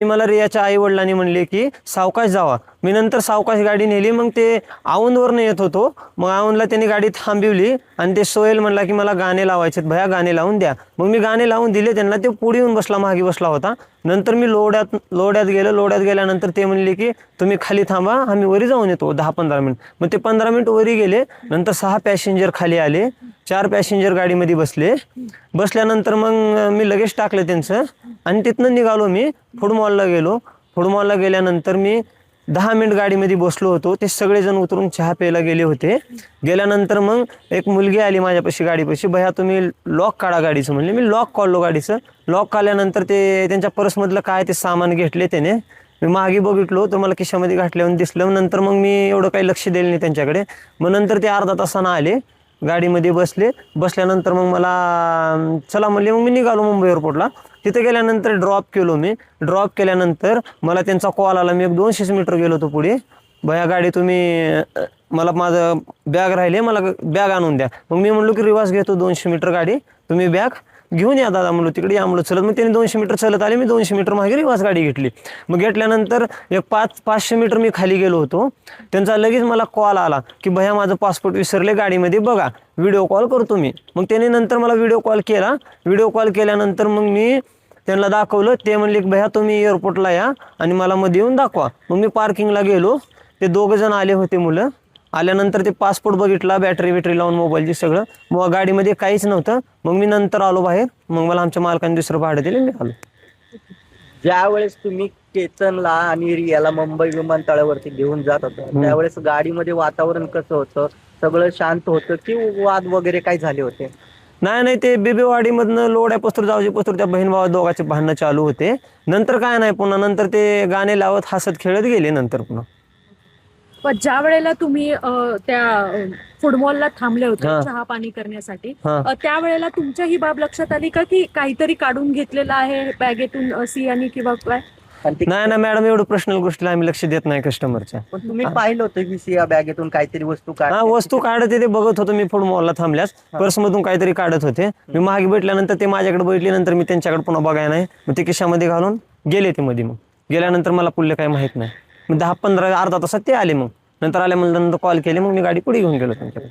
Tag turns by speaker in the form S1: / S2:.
S1: मला रियाच्या आई वडिलांनी म्हणले की सावकाश जावा. मी नंतर सावकाश गाडी नेली. मग ते औंधवरनं येत होतो. मग औंधला त्यांनी गाडी थांबवली आणि ते सोहेल म्हणला की मला गाणे लावायचे भया, गाणे लावून द्या. मग मी गाणे लावून दिले त्यांना. ते पुढे येऊन बसला, मागे बसला होता. नंतर मी लोड्यात गेलो. लोड्यात गेल्यानंतर ते म्हणले की तुम्ही खाली थांबा, आम्ही वरी जाऊन येतो 10-15 मिनिट. मग ते 15 मिनिट वरी गेले. नंतर 6 पॅसेंजर खाली आले. 4 पॅसेंजर गाडीमध्ये बसले. बसल्यानंतर मग मी लगेच टाकलं त्यांचं आणि तिथनं निघालो. मी फूड मॉलला गेलो. फूड मॉलला गेल्यानंतर मी 10 मिनिट गाडीमध्ये बसलो होतो. ते सगळेजण उतरून चहा प्यायला गेले होते. गेल्यानंतर मग एक मुलगी आली माझ्यापाशी गाडीपाशी. भैया तुम्ही लॉक काढा गाडीचं म्हणले. मी लॉक काढलो गाडीचं. लॉक काढल्यानंतर ते त्यांच्या पर्समधलं काय ते सामान घेतले त्याने. मी मागे बघितलो तर मला खिशामध्ये घातल्यावर दिसलं. नंतर मग मी एवढं काही लक्ष दिलं नाही त्यांच्याकडे. मग नंतर ते अर्धा तासानं आले, गाडीमध्ये बसले. बसल्यानंतर मग मला चला म्हणले. मग मी निघालो मुंबई एअरपोर्टला. तिथे गेल्यानंतर ड्रॉप केलो मी. ड्रॉप केल्यानंतर मला त्यांचा कॉल आला. मी 200 मीटर गेलो होतो पुढे. भैया गाडी तुम्ही मला माझं बॅग राहिले, मला बॅग आणून द्या. मग मी म्हणलो की रिवाज घेतो 200 मीटर गाडी, तुम्ही बॅग घेऊन या दादा म्हणलो तिकडे या म्हणलो चलत. मग त्यांनी 200 मीटर चलत आले. मी 200 मीटर मागे रिवाज गाडी घेतली. मग घेतल्यानंतर एक 500 मीटर मी खाली गेलो होतो. त्यांचा लगेच मला कॉल आला की भैया माझं पासपोर्ट विसरले गाडीमध्ये, बघा व्हिडिओ कॉल करतो मी. मग त्यांनी नंतर मला व्हिडिओ कॉल केला. व्हिडिओ कॉल केल्यानंतर मग मी त्यांना दाखवलं. ते म्हणले की भैया तुम्ही एअरपोर्टला या आणि मला मध्ये येऊन दाखवा. मग मी पार्किंगला गेलो. ते 2 जण आले होते मुलं. आल्यानंतर ते पासपोर्ट बघितला, बॅटरी लावून मोबाईलची सगळं. मग गाडीमध्ये काहीच नव्हतं. मग मी नंतर आलो बाहेर. मग मला आमच्या मालकाने दुसरं भाडं दिलं, मी आलो.
S2: ज्यावेळेस तुम्ही केतनला आणि रियाला मुंबई विमानतळावरती घेऊन जात होता, त्यावेळेस गाडीमध्ये वातावरण कसं होतं? सगळं शांत होतं की वाद वगैरे काय झाले होते?
S1: नाही ते बेबेवाडीमधनं लोड्यापस्तूर जावजीपस्तूर त्या बहीण भावा दोघांचे भांडणं चालू होते. नंतर काय नाही, पुन्हा नंतर ते गाणे लावत हसत खेळत गेले नंतर पुन्हा.
S3: पण ज्या वेळेला तुम्ही त्या फूड मॉलला थांबले होते चहा पाणी करण्यासाठी, त्यावेळेला तुमच्या ही बाब लक्षात आली का की काहीतरी काढून घेतलेलं आहे बॅगेतून सियानी किंवा काय?
S1: नाही मॅडम, एवढं पर्सनल गोष्टीला आम्ही लक्ष देत नाही कस्टमरच्या.
S2: पण तुम्ही पाहिलं होतं की सिया बॅगेतून काहीतरी वस्तू
S1: वस्तू काढत ते बघत होतो मी. फूड मॉलला थांबल्यास पर्समधून काहीतरी काढत होते. मी मागे भेटल्यानंतर ते माझ्याकडे बघितले. नंतर मी त्यांच्याकडे पुन्हा बघाय नाही. मग ते खिशामध्ये घालून गेले ते मध्ये. मग गेल्यानंतर मला पुढले काही माहित नाही. मग 10-15 अर्धा तासात ते आले. मग नंतर आल्यानंतर कॉल केले. मग मी गाडी पुढे घेऊन गेलो त्यांच्याकडे.